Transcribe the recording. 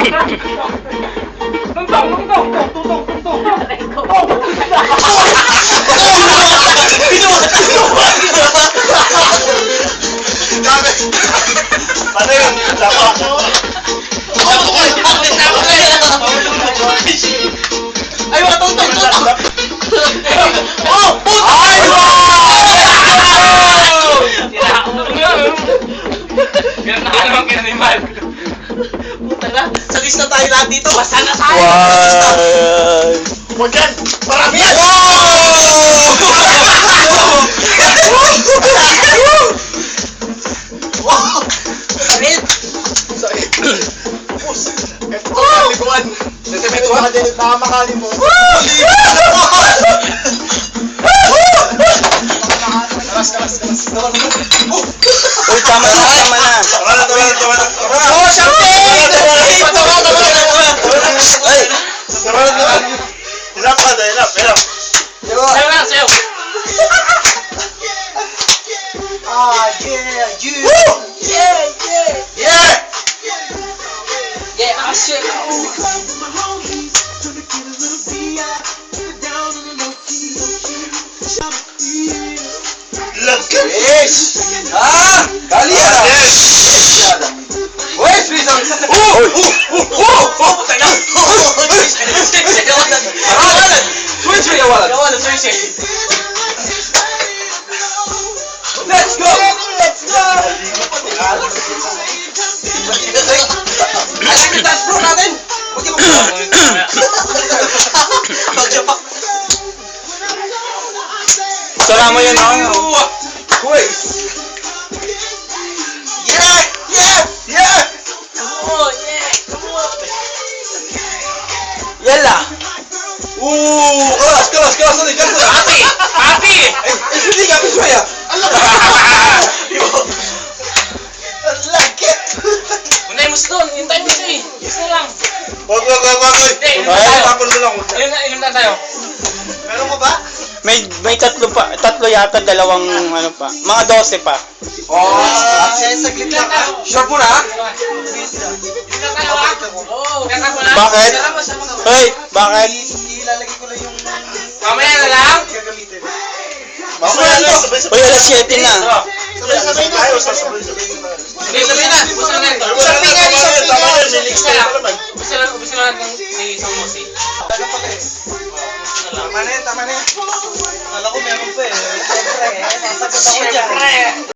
Ano yun? Ay, wala tuntong. Oh! Puta! Ay! Ganun na naman kinanimal. Puta na, sa lista tayo lahat dito. Basta na tayo. Huwag yan! Marami yan! Sakit. Ito kaliguan. Nakamakali mo. Kalas. Uy, tama na. Tama na. Oh, champagne! Ay! Hirap. Sayo na, sayo. Ah, yeah. Yeah! Yeah, ah, shit. Yes! Ah! Kali yan! Yes! Uy, please! Puta na. Switch mo yawalan! Let's go! Alam yung dance floor natin. Huwag yung magjapak. Sara mo yun, no? Uy! Yeah! Oh, yeah. Yalla! Kalas! Papi! Hindi ka, biswaya! Unay mo doon, hintay mo siya eh. Gusto lang. Wag. Hindi, inom na tayo. Meron mo ba? May tatlo yata, dalawang ano pa. Mga 12 pa. Saglit lang. Sure po na? Inom na tayo ha? Oo. Bakit? Hoy, bakit? Ilalagay ko lang yung Mamaya na lang. gagamitin. Mamaya na. Uy, alas 7 na. Sabay na. Sige, sabihin na. Ubusin na natin. Tama yan. May links tayo pa naman. Ubusin na natin ni isang mosi. Tama na yan. Akala ko meron pa eh. Siyempre, sasagot ako dyan.